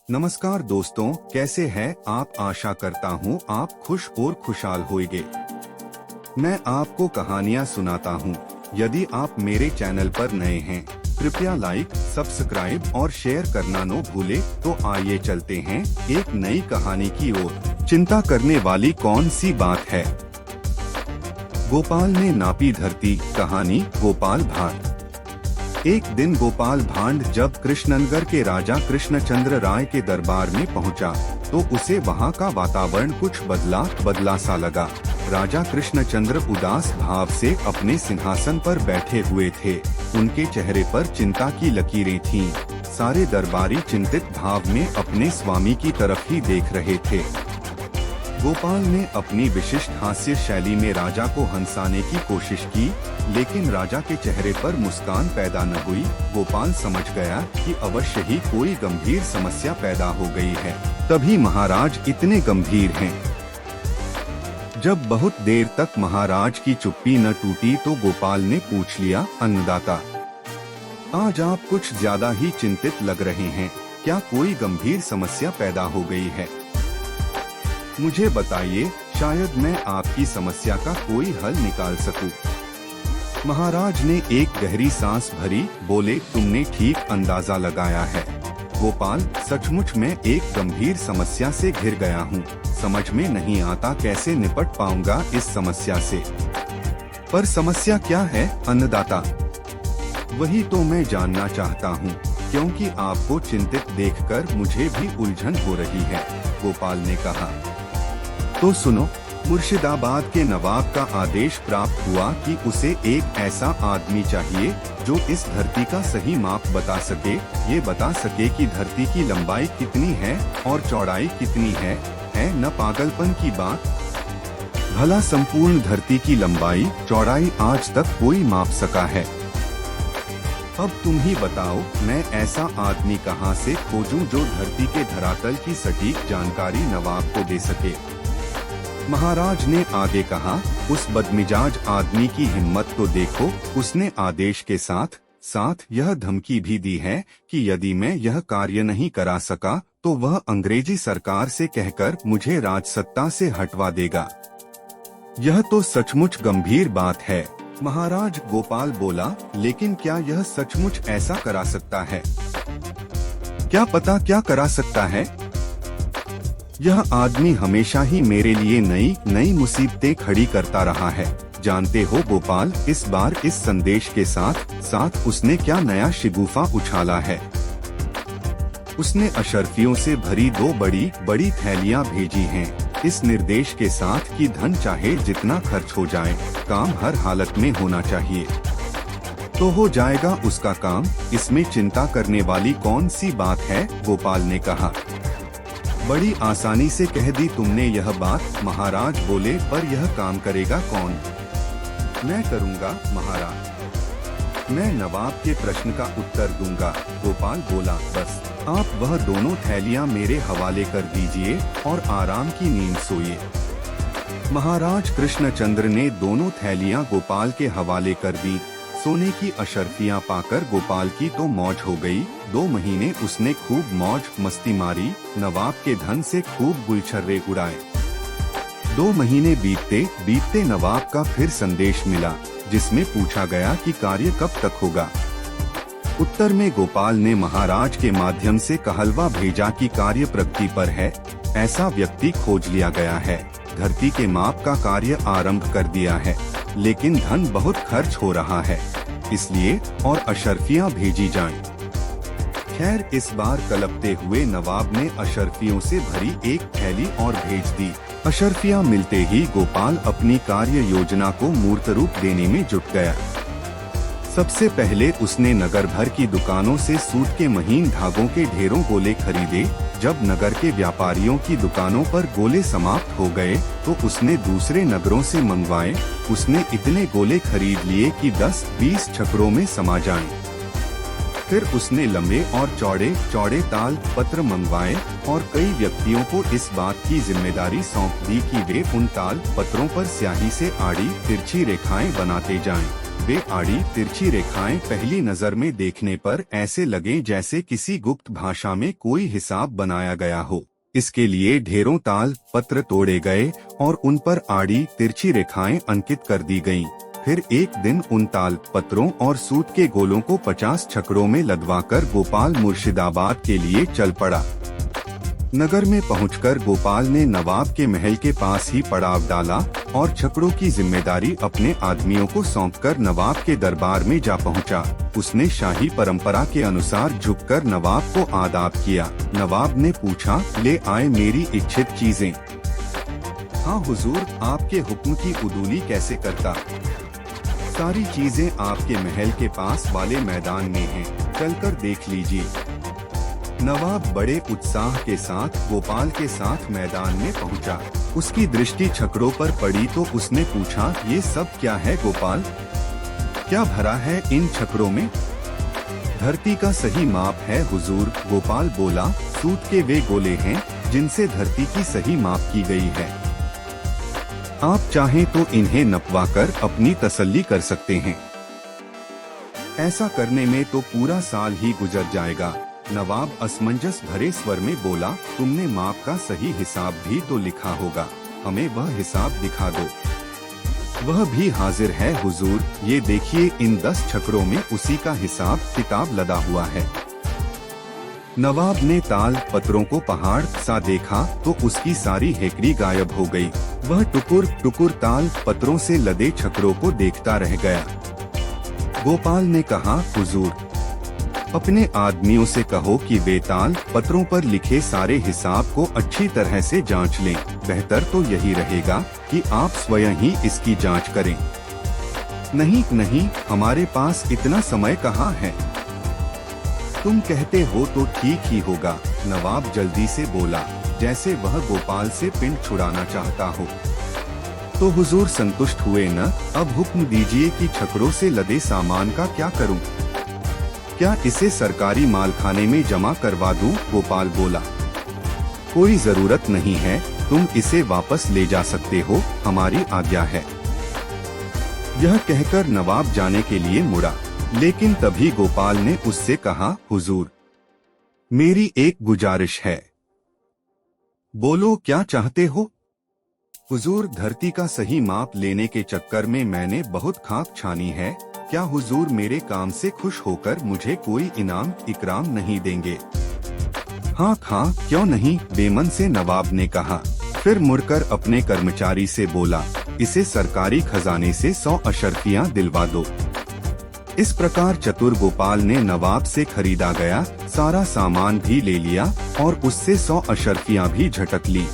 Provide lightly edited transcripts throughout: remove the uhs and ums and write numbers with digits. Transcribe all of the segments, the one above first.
नमस्कार दोस्तों, कैसे हैं आप। आशा करता हूँ आप खुश और खुशहाल होंगे। मैं आपको कहानियाँ सुनाता हूँ। यदि आप मेरे चैनल पर नए हैं, कृपया लाइक, सब्सक्राइब और शेयर करना न भूले। तो आइए चलते हैं एक नई कहानी की ओर। चिंता करने वाली कौन सी बात है। गोपाल ने नापी धरती। कहानी गोपाल भांड। एक दिन गोपाल भांड जब कृष्णनगर के राजा कृष्णचंद्र राय के दरबार में पहुंचा, तो उसे वहां का वातावरण कुछ बदला सा लगा। राजा कृष्णचंद्र उदास भाव से अपने सिंहासन पर बैठे हुए थे। उनके चेहरे पर चिंता की लकीरें थीं। सारे दरबारी चिंतित भाव में अपने स्वामी की तरफ ही देख रहे थे। गोपाल ने अपनी विशिष्ट हास्य शैली में राजा को हंसाने की कोशिश की, लेकिन राजा के चेहरे पर मुस्कान पैदा न हुई। गोपाल समझ गया कि अवश्य ही कोई गंभीर समस्या पैदा हो गई है। तभी महाराज इतने गंभीर हैं। जब बहुत देर तक महाराज की चुप्पी न टूटी, तो गोपाल ने पूछ लिया, अन्नदाता, आज आप कुछ ज्यादा ही चिंतित लग रहे हैं। क्या कोई गंभीर समस्या पैदा हो गई है? मुझे बताइए, शायद मैं आपकी समस्या का कोई हल निकाल सकूं। महाराज ने एक गहरी सांस भरी, बोले, तुमने ठीक अंदाजा लगाया है गोपाल। सचमुच मैं एक गंभीर समस्या से घिर गया हूँ। समझ में नहीं आता कैसे निपट पाऊंगा इस समस्या से। पर समस्या क्या है अन्नदाता? वही तो मैं जानना चाहता हूँ, क्योंकि आपको चिंतित देखकर मुझे भी उलझन हो रही है। गोपाल ने कहा, तो सुनो। मुर्शिदाबाद के नवाब का आदेश प्राप्त हुआ कि उसे एक ऐसा आदमी चाहिए जो इस धरती का सही माप बता सके। ये बता सके कि धरती की लंबाई कितनी है और चौड़ाई कितनी है न पागलपन की बात। भला संपूर्ण धरती की लंबाई चौड़ाई आज तक कोई माप सका है? अब तुम ही बताओ, मैं ऐसा आदमी कहाँ से खोजूं जो धरती के धरातल की सटीक जानकारी नवाब को दे सके। महाराज ने आगे कहा, उस बदमिजाज आदमी की हिम्मत तो देखो। उसने आदेश के साथ साथ यह धमकी भी दी है कि यदि मैं यह कार्य नहीं करा सका, तो वह अंग्रेजी सरकार से कहकर मुझे राजसत्ता से हटवा देगा। यह तो सचमुच गंभीर बात है। महाराज गोपाल बोला, लेकिन क्या यह सचमुच ऐसा करा सकता है? क्या पता क्या करा सकता है। यह आदमी हमेशा ही मेरे लिए नई मुसीबतें खड़ी करता रहा है। जानते हो गोपाल, इस बार इस संदेश के साथ उसने क्या नया शिगुफा उछाला है। उसने अशर्फियों से भरी 2 बड़ी थैलियां भेजी हैं, इस निर्देश के साथ कि धन चाहे जितना खर्च हो जाए, काम हर हालत में होना चाहिए। तो हो जाएगा उसका काम, इसमें चिंता करने वाली कौन सी बात है? गोपाल ने कहा। बड़ी आसानी से कह दी तुमने यह बात। महाराज बोले, पर यह काम करेगा कौन? मैं करूँगा महाराज। मैं नवाब के प्रश्न का उत्तर दूंगा। गोपाल बोला, बस आप वह दोनों थैलियां मेरे हवाले कर दीजिए और आराम की नींद सोइए। महाराज कृष्णचंद्र ने दोनों थैलियां गोपाल के हवाले कर दी। सोने की अशर्फियां पाकर गोपाल की तो मौज हो गई। 2 महीने उसने खूब मौज मस्ती मारी, नवाब के धन से खूब गुलछर्रे उड़ाए। 2 महीने बीतते नवाब का फिर संदेश मिला, जिसमें पूछा गया कि कार्य कब तक होगा। उत्तर में गोपाल ने महाराज के माध्यम से कहलवा भेजा कि कार्य प्रगति पर है, ऐसा व्यक्ति खोज लिया गया है। धरती के माप का कार्य आरंभ कर दिया है, लेकिन धन बहुत खर्च हो रहा है, इसलिए और अशर्फियां भेजी जाएं। खैर, इस बार कलपते हुए नवाब ने अशर्फियों से भरी एक थैली और भेज दी। अशर्फियां मिलते ही गोपाल अपनी कार्य योजना को मूर्त रूप देने में जुट गया। सबसे पहले उसने नगर भर की दुकानों से सूत के महीन धागों के ढेरों गोले खरीदे। जब नगर के व्यापारियों की दुकानों पर गोले समाप्त हो गए, तो उसने दूसरे नगरों से मंगवाए। उसने इतने गोले खरीद लिए कि 10-20 छकड़ों में समा जाएं। फिर उसने लंबे और चौड़े ताल पत्र मंगवाए और कई व्यक्तियों को इस बात की जिम्मेदारी सौंप दी कि वे उन ताल पत्रों पर स्याही से आड़ी तिरछी रेखाएं बनाते जाएं। वे आड़ी तिरछी रेखाएं पहली नजर में देखने पर ऐसे लगे जैसे किसी गुप्त भाषा में कोई हिसाब बनाया गया हो। इसके लिए ढेरों ताल पत्र तोड़े गए और उन पर आड़ी तिरछी रेखाएं अंकित कर दी गईं। फिर एक दिन उन ताल पत्रों और सूत के गोलों को 50 छकड़ों में लदवाकर गोपाल मुर्शिदाबाद के लिए चल पड़ा। नगर में पहुंचकर गोपाल ने नवाब के महल के पास ही पड़ाव डाला और छकड़ों की जिम्मेदारी अपने आदमियों को सौंपकर नवाब के दरबार में जा पहुंचा। उसने शाही परंपरा के अनुसार झुककर नवाब को आदाब किया। नवाब ने पूछा, ले आए मेरी इच्छित चीजें। हाँ हुजूर, आपके हुक्म की उदूली कैसे करता। सारी चीजें आपके महल के पास वाले मैदान में हैं, चलकर देख लीजिए। नवाब बड़े उत्साह के साथ गोपाल के साथ मैदान में पहुंचा। उसकी दृष्टि छकड़ों पर पड़ी तो उसने पूछा, ये सब क्या है गोपाल? क्या भरा है इन छकड़ों में? धरती का सही माप है हुजूर, गोपाल बोला। सूत के वे गोले हैं जिनसे धरती की सही माप की गई है। आप चाहें तो इन्हें नपवाकर अपनी तसल्ली कर सकते हैं। ऐसा करने में तो पूरा साल ही गुजर जाएगा। नवाब असमंजस भरे स्वर में बोला, तुमने माप का सही हिसाब भी तो लिखा होगा, हमें वह हिसाब दिखा दो। वह भी हाजिर है हुजूर, ये देखिए इन 10 छकड़ों में उसी का हिसाब किताब लदा हुआ है। नवाब ने ताल पत्रों को पहाड़ सा देखा तो उसकी सारी हेकड़ी गायब हो गई। वह टुकुर टुकुर ताल पत्रों से लदे छकड़ों को देखता रह गया। गोपाल ने कहा, हुजूर, अपने आदमियों से कहो कि वे ताल पत्रों पर लिखे सारे हिसाब को अच्छी तरह से जांच लें। बेहतर तो यही रहेगा कि आप स्वयं ही इसकी जांच करें। नहीं नहीं, हमारे पास इतना समय कहाँ है। तुम कहते हो तो ठीक ही होगा, नवाब जल्दी से बोला, जैसे वह गोपाल से पिंड छुड़ाना चाहता हो। तो हुजूर संतुष्ट हुए न? अब हुक्म दीजिए कि छकड़ों से लदे सामान का क्या करूं? क्या इसे सरकारी मालखाने में जमा करवा दूं? गोपाल बोला। कोई जरूरत नहीं है, तुम इसे वापस ले जा सकते हो, हमारी आज्ञा है। यह कहकर नवाब जाने के लिए मुड़ा, लेकिन तभी गोपाल ने उससे कहा, हुजूर, मेरी एक गुजारिश है। बोलो, क्या चाहते हो? हुजूर, धरती का सही माप लेने के चक्कर में मैंने बहुत खाक छानी है। क्या हुजूर मेरे काम से खुश होकर मुझे कोई इनाम इकराम नहीं देंगे? हाँ हाँ, क्यों नहीं, बेमन से नवाब ने कहा। फिर मुड़कर अपने कर्मचारी से बोला, इसे सरकारी खजाने से 100 अशर्फियाँ दिलवा दो। इस प्रकार चतुर गोपाल ने नवाब से खरीदा गया सारा सामान भी ले लिया और उससे 100 अशर्फियाँ भी झटक ली।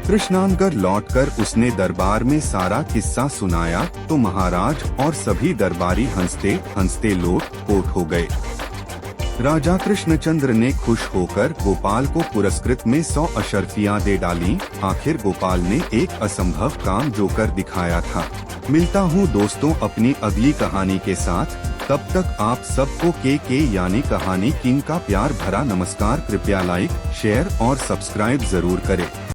कृष्णानगर लौटकर उसने दरबार में सारा किस्सा सुनाया तो महाराज और सभी दरबारी हंसते हंसते लोट पोट हो गए। राजा कृष्णचंद्र ने खुश होकर गोपाल को पुरस्कृत में 100 अशर्फियाँ दे डाली। आखिर गोपाल ने एक असंभव काम जो कर दिखाया था। मिलता हूँ दोस्तों अपनी अगली कहानी के साथ। तब तक आप सबको के यानी कहानी किंग का प्यार भरा नमस्कार। कृपया लाइक, शेयर और सब्सक्राइब जरूर करें।